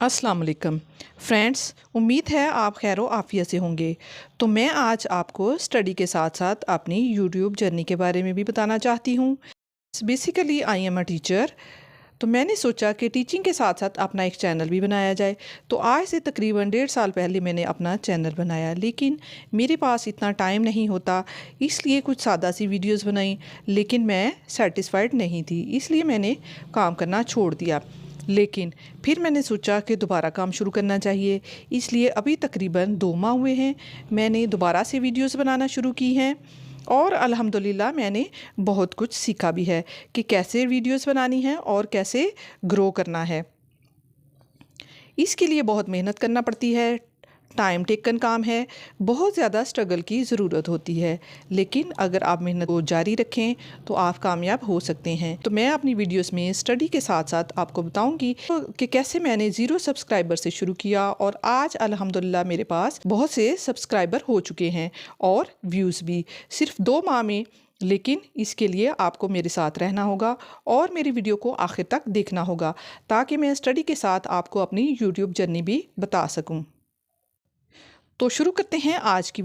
अस्सलाम वालेकुम फ्रेंड्स, उम्मीद है आप खैर आफ़ियत से होंगे। तो मैं आज आपको स्टडी के साथ साथ अपनी यूट्यूब जर्नी के बारे में भी बताना चाहती हूँ। Basically I am a teacher. तो मैंने सोचा कि टीचिंग के साथ साथ अपना एक चैनल भी बनाया जाए। तो आज से तकरीबन 1.5 साल पहले मैंने अपना चैनल बनाया, लेकिन मेरे पास इतना टाइम नहीं होता, इसलिए कुछ सादा सी वीडियोस बनाई। लेकिन मैं सेटिस्फाइड नहीं थी, इसलिए मैंने काम करना छोड़ दिया। लेकिन फिर मैंने सोचा कि दोबारा काम शुरू करना चाहिए, इसलिए अभी तकरीबन 2 माह हुए हैं मैंने दोबारा से वीडियोस बनाना शुरू की हैं। और अल्हम्दुलिल्लाह मैंने बहुत कुछ सीखा भी है कि कैसे वीडियोस बनानी है और कैसे ग्रो करना है। इसके लिए बहुत मेहनत करना पड़ती है, टाइम टेकन काम है, बहुत ज़्यादा स्ट्रगल की ज़रूरत होती है। लेकिन अगर आप मेहनत को जारी रखें तो आप कामयाब हो सकते हैं। तो मैं अपनी वीडियोस में स्टडी के साथ साथ आपको बताऊंगी कि कैसे मैंने 0 सब्सक्राइबर से शुरू किया और आज अल्हम्दुलिल्लाह मेरे पास बहुत से सब्सक्राइबर हो चुके हैं और व्यूज़ भी सिर्फ 2 माह में। लेकिन इसके लिए आपको मेरे साथ रहना होगा और मेरी वीडियो को आखिर तक देखना होगा, ताकि मैं स्टडी के साथ आपको अपनी यूट्यूब जर्नी भी बता सकूं। तो शुरू करते हैं आज की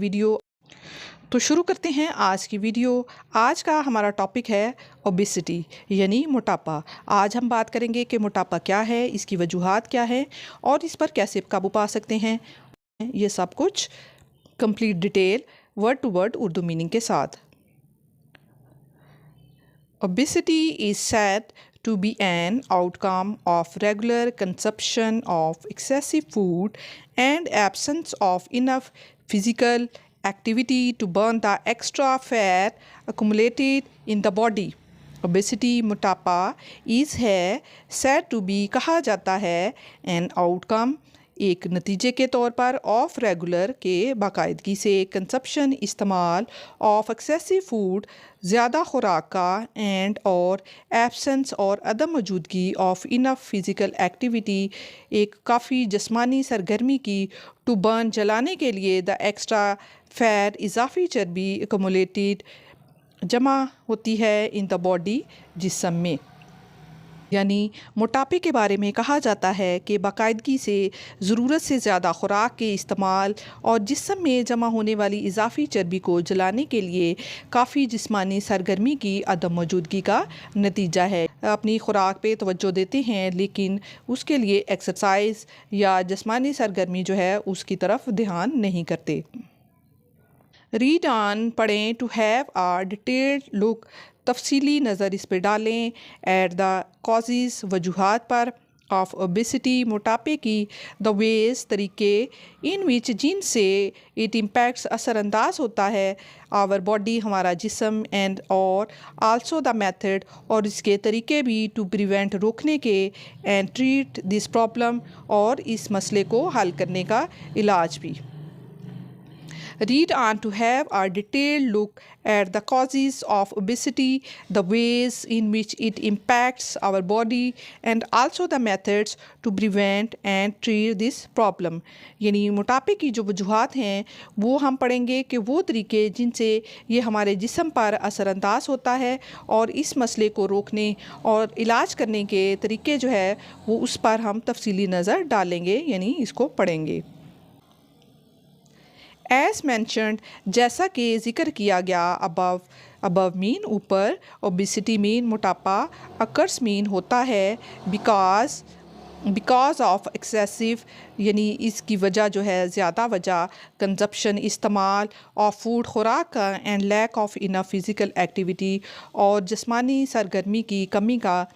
वीडियो। आज का हमारा टॉपिक है ओबेसिटी, यानी मोटापा। आज हम बात करेंगे कि मोटापा क्या है, इसकी वजूहात क्या है और इस पर कैसे काबू पा सकते हैं। ये सब कुछ complete detail word to word Urdu meaning के साथ। Obesity is said to be an outcome of regular consumption of excessive food and absence of enough physical activity to burn the extra fat accumulated in the body. Obesity मोटापा is है said to be कहा जाता है an outcome एक नतीजे के तौर पर ऑफ रेगुलर के बाकायदगी से कंजप्शन इस्तेमाल ऑफ एक्सेसिव फूड ज़्यादा खुराक का एंड और एब्सेंस और अदम मौजूदगी ऑफ इनफ फिज़िकल एक्टिविटी एक काफ़ी जिस्मानी सरगर्मी की टू बर्न जलाने के लिए द एक्स्ट्रा फैट इजाफी चर्बी एकमुलेटेड जमा होती है इन द बॉडी जिस्म में। यानी मोटापे के बारे में कहा जाता है कि बाकायदगी से ज़रूरत से ज़्यादा खुराक के इस्तेमाल और जिस्म में जमा होने वाली इजाफी चर्बी को जलाने के लिए काफ़ी जिस्मानी सरगर्मी की अदम मौजूदगी का नतीजा है। अपनी खुराक पे तवज्जो देते हैं, लेकिन उसके लिए एक्सरसाइज या जिस्मानी सरगर्मी जो है उसकी तरफ ध्यान नहीं करते। रीड ऑन पढ़ें to have a detailed look, तफसीली नज़र इस पर डालें। एट द कॉजेज़ वजूहात पर ऑफ ओबेसिटी मोटापे की, द वेज तरीके इन विच जिनसे इट इम्पैक्ट्स असरानंदाज होता है आवर बॉडी हमारा जिस्म एंड और आल्सो द मेथड और इसके तरीके भी टू प्रिवेंट रोकने के एंड ट्रीट दिस प्रॉब्लम और इस मसले को हल करने का इलाज भी। Read on to have a detailed look at the causes of obesity, the ways in which it impacts our body, and also the methods to prevent and treat this problem. यानी मोटापे की जो वजूहात हैं वो हम पढ़ेंगे कि वो तरीके जिनसे ये हमारे जिस्म पर असरानंदाज होता है और इस मसले को रोकने और इलाज करने के तरीके जो है वो उस पर हम तफसीली नज़र डालेंगे, यानी इसको पढ़ेंगे। एज मैंशनड जैसा कि ज़िक्र किया गया अबव मीन ऊपर, ओबेसिटी मीन मोटापा, अकर्स मीन होता है बिकॉज ऑफ एक्सेसिव यानी इसकी वजह जो है ज़्यादा वजह, कंजप्शन इस्तेमाल ऑफ फूड खुराक का and lack of enough physical activity और जिस्मानी सरगर्मी की कमी का।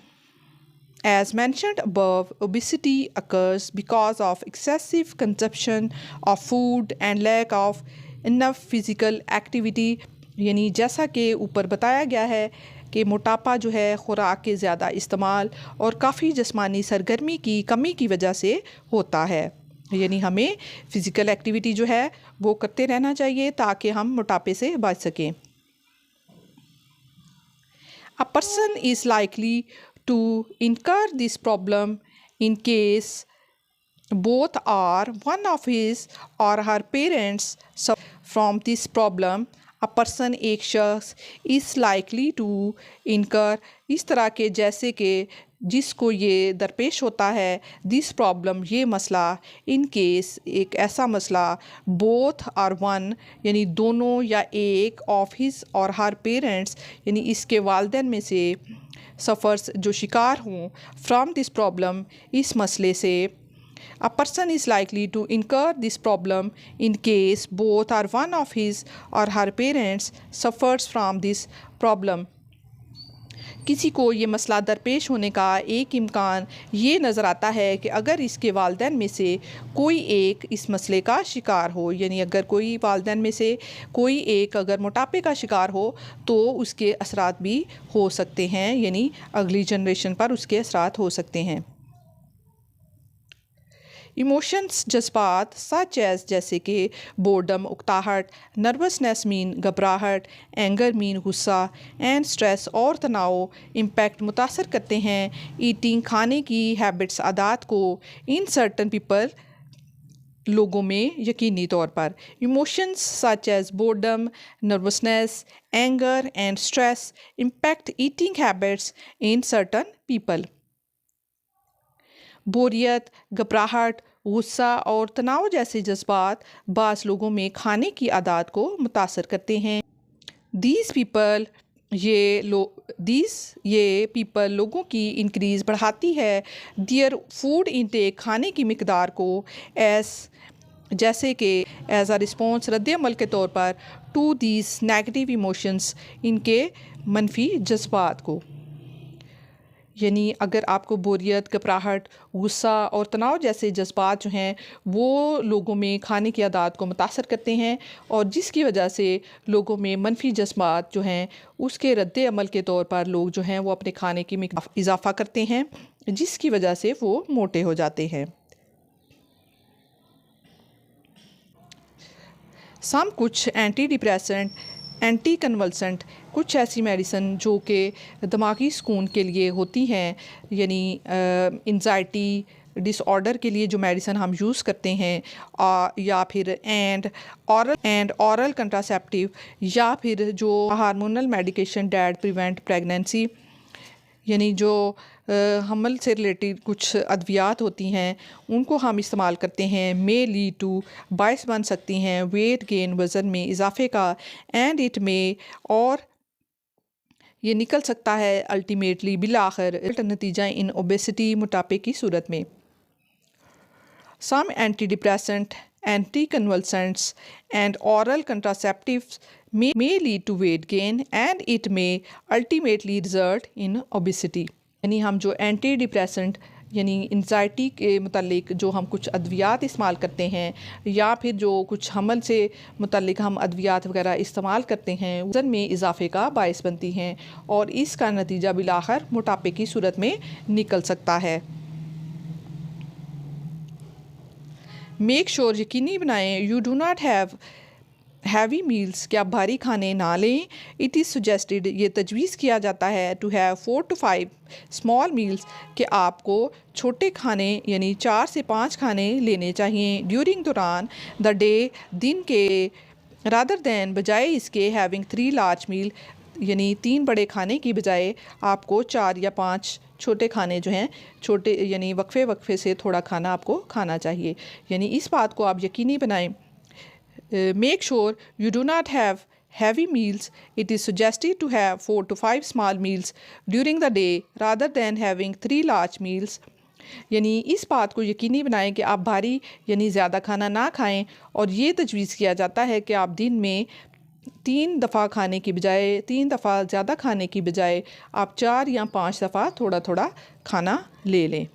As mentioned above, obesity occurs because of excessive consumption of food and lack of enough physical activity। यानी जैसा कि ऊपर बताया गया है कि मोटापा जो है खुराक के ज़्यादा इस्तेमाल और काफ़ी जिस्मानी सरगर्मी की कमी की वजह से होता है। यानी हमें फ़िज़िकल एक्टिविटी जो है वो करते रहना चाहिए ताकि हम मोटापे से बच सकें। A person is likely to incur this problem in case both or one of his or her parents suffer from this problem। A person एक शख्स is likely to incur इस तरह के जैसे कि जिसको ये दरपेश होता है, दिस प्रॉब्लम, ये मसला, इन केस, एक ऐसा मसला, बोथ आर वन, यानी दोनों या एक, ऑफ हिज और हर पेरेंट्स, यानी इसके वालिदैन में से, सफ़र्स, जो शिकार हों, फ्राम दिस प्रॉब्लम, इस मसले से, a person is likely to incur this problem in case both or one of his or her parents suffers from this problem. किसी को ये मसला दरपेश होने का एक इम्कान ये नज़र आता है कि अगर इसके वालिदैन में से कोई एक इस मसले का शिकार हो, यानी अगर कोई वालिदैन में से कोई एक अगर मोटापे का शिकार हो तो उसके असरात भी हो सकते हैं, यानी अगली जनरेशन पर उसके असरात हो सकते हैं। इमोशंस, जज्बात, सच एज, जैसे कि बोर्डम, उकताहट, नर्वसनेस मीन घबराहट, एंगर मीन गुस्सा, एंड स्ट्रेस और तनाव, इम्पैक्ट, मुतासर करते हैं ईटिंग, खाने की हैबिट्स, आदात को, इन सर्टन पीपल, लोगों में यकीनी तौर पर। Emotions such as boredom, nervousness, anger and stress impact eating habits in certain people. बोरियत, घबराहट, गुस्सा और तनाव जैसे जज्बात बाज़ लोगों में खाने की आदत को मुतासर करते हैं। दीज पीपल लोगों की इंक्रीज़ बढ़ाती है दियर फूड इनटेक, खाने की मिकदार को, जैसे कि एज आ रिस्पॉन्स, रद्द-ए-अमल के तौर पर, टू दीज नेगेटिव इमोशंस, इनके मनफी जज्बात को। यानी अगर आपको बोरियत, घबराहट, गुस्सा और तनाव जैसे जज्बात जो हैं वो लोगों में खाने की आदत को मुतासर करते हैं और जिसकी वजह से लोगों में मनफी जज्बात जो हैं उसके रद्द अमल के तौर पर लोग जो हैं वो अपने खाने की में इजाफ़ा करते हैं, जिसकी वजह से वो मोटे हो जाते हैं। कुछ एंटी डिप्रेसेंट, एंटी कन्वल्सेंट, कुछ ऐसी मेडिसन जो कि दिमागी सुकून के लिए होती हैं, यानी एंजाइटी डिसऑर्डर के लिए जो मेडिसन हम यूज़ करते हैं, या फिर ऑरल कंट्रासेप्टिव, या फिर जो hormonal medication that prevent pregnancy, यानी जो हमल से रिलेटेड कुछ अद्वियात होती हैं उनको हम इस्तेमाल करते हैं, मे लीड टू, बायस बन सकती हैं वेट गेन, वज़न में इजाफे का, एंड इट में, और ये निकल सकता है अल्टीमेटली, बिलाखिर नतीजा इन ओबेसिटी, मोटापे की सूरत में। Some antidepressant, anticonvulsants and oral contraceptives may lead to weight gain and it may ultimately result in obesity। यानी हम जो एंटी डिप्रेसेंट यानी एंजाइटी के मुतालिक जो हम कुछ अद्वियात इस्तेमाल करते हैं, या फिर जो कुछ हमल से मुतालिक हम अद्वियात वगैरह इस्तेमाल करते हैं, वज़न में इजाफे का बायस बनती हैं और इसका नतीजा बिलाखिर मोटापे की सूरत में निकल सकता है। मेक श्योर, यकीनी बनाएं, you do not have heavy meals, कि आप भारी खाने ना लें। इट इज़ सजेस्टेड, ये तजवीज़ किया जाता है, to have 4 to 5 small meals, कि आपको छोटे खाने यानी 4 से 5 खाने लेने चाहिए ड्यूरिंग, दौरान, द डे, दिन के, रादर दैन, बजाय इसके, हैविंग 3 लार्ज मील, यानी 3 बड़े खाने की बजाय आपको 4 या 5 छोटे खाने जो हैं, छोटे यानी वक्फे से थोड़ा खाना आपको खाना चाहिए। यानी इस बात को आप यकीनी बनाएं। Make sure you do not have heavy meals. It is suggested to have 4 to 5 small meals during the day rather than having 3 large meals. यानी इस बात को यकीनी बनाएं कि आप भारी यानी ज़्यादा खाना ना खाएं, और ये तजवीज़ किया जाता है कि आप दिन में 3 दफ़ा खाने की बजाय, 3 दफ़ा ज़्यादा खाने की बजाय आप 4 या 5 दफ़ा थोड़ा थोड़ा खाना ले लें।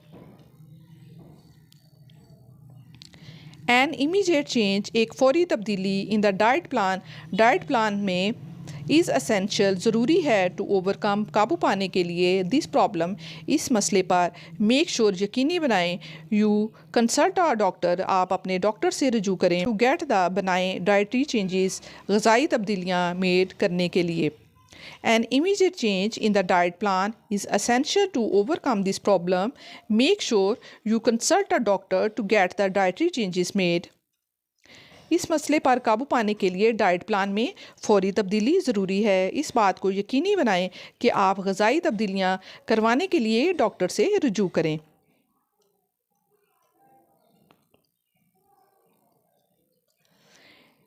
एन इमीडिएट चेंज, एक फ़ौरी तब्दीली, इन द डाइट प्लान में, इज़ असेंशियल, ज़रूरी है, टू ओवरकम, काबू पाने के लिए, दिस प्रॉब्लम, इस मसले पर। मेक श्योर, यकीनी बनाएं, यू कंसल्ट आवर डॉक्टर, आप अपने डॉक्टर से रजू करें, टू गेट द, बनाएं, डाइटरी चेंजेस, ग़िज़ाई तब्दीलियाँ मेड करने के लिए। An immediate change in the diet plan is essential to overcome this problem. Make sure you consult a doctor to get the dietary changes made. इस मसले पर काबू पाने के लिए डाइट प्लान में फौरी तब्दीली ज़रूरी है। इस बात को यकीनी बनाएं कि आप ग़िज़ाई तब्दीलियाँ करवाने के लिए डॉक्टर से रुजू करें।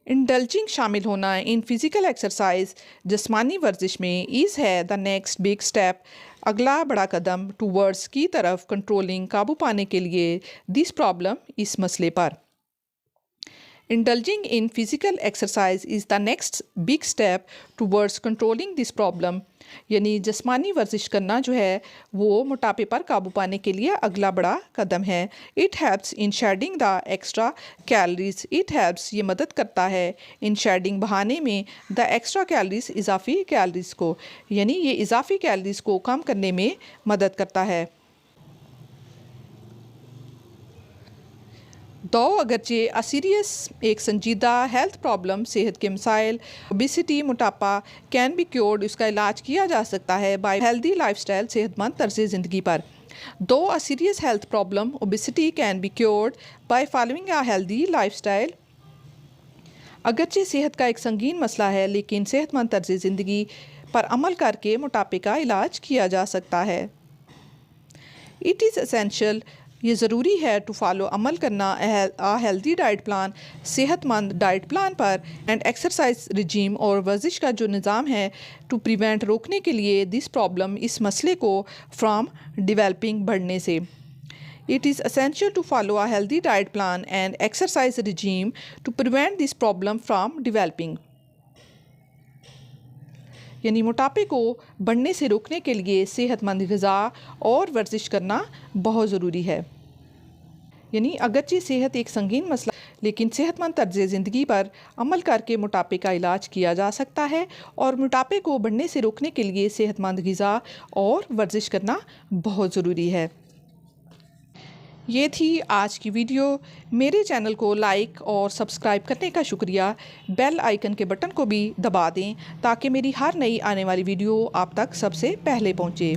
इंडल्जिंग शामिल होना इन फिज़िकल एक्सरसाइज जिस्मानी वर्जिश में इज़ है द नेक्स्ट बिग स्टेप, अगला बड़ा कदम टूवर्ड्स की तरफ कंट्रोलिंग काबू पाने के लिए दिस प्रॉब्लम इस मसले पर। Indulging in physical exercise is the next big step towards controlling this problem, यानी जिस्मानी वर्जिश करना जो है वो मोटापे पर काबू पाने के लिए अगला बड़ा कदम है। It helps in shedding the extra calories, it helps ये मदद करता है इन शेडिंग बहाने में द एक्स्ट्रा कैलोरीज इजाफी कैलोरीज को, यानी ये इजाफी कैलोरीज को कम करने में मदद करता है। दो अगरचे सीरियस एक संजीदा हेल्थ प्रॉब्लम सेहत के मसाइल ओबेसिटी मोटापा कैन बी क्योर्ड, इसका इलाज किया जा सकता है बाय हेल्दी लाइफस्टाइल सेहतमंद तर्ज ज़िंदगी पर। दो serious health problem obesity can be cured by following a healthy lifestyle, अगरचे सेहत का एक संगीन मसला है लेकिन सेहतमंद तर्ज ज़िंदगी पर अमल करके मोटापे का इलाज किया जा सकता है। इट इज़ एसेंशियल, ये ज़रूरी है टू फॉलो अमल करना आ हेल्दी डाइट प्लान, सेहतमंद डाइट प्लान पर एंड एक्सरसाइज रिजीम और वर्जिश का जो निज़ाम है टू प्रिवेंट रोकने के लिए दिस प्रॉब्लम इस मसले को फ्रॉम डिवेलपिंग बढ़ने से। It is essential to follow a healthy diet plan and exercise regime to prevent this problem from developing, यानी मोटापे को बढ़ने से रोकने के लिए सेहतमंद ग़िज़ा और वर्जिश करना बहुत ज़रूरी है। यानी अगरचे सेहत एक संगीन मसला लेकिन सेहतमंद तर्ज ज़िंदगी पर अमल करके मोटापे का इलाज किया जा सकता है और मोटापे को बढ़ने से रोकने के लिए सेहतमंद ग़िज़ा और वर्जिश करना बहुत ज़रूरी है। ये थी आज की वीडियो। मेरे चैनल को लाइक और सब्सक्राइब करने का शुक्रिया। बेल आइकन के बटन को भी दबा दें ताकि मेरी हर नई आने वाली वीडियो आप तक सबसे पहले पहुंचे,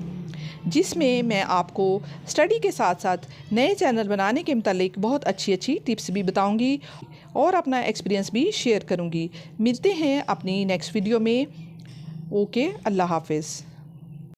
जिसमें मैं आपको स्टडी के साथ साथ नए चैनल बनाने के मुतालिक बहुत अच्छी टिप्स भी बताऊंगी और अपना एक्सपीरियंस भी शेयर करूंगी। मिलते हैं अपनी नेक्स्ट वीडियो में। ओके, अल्लाह हाफिज़।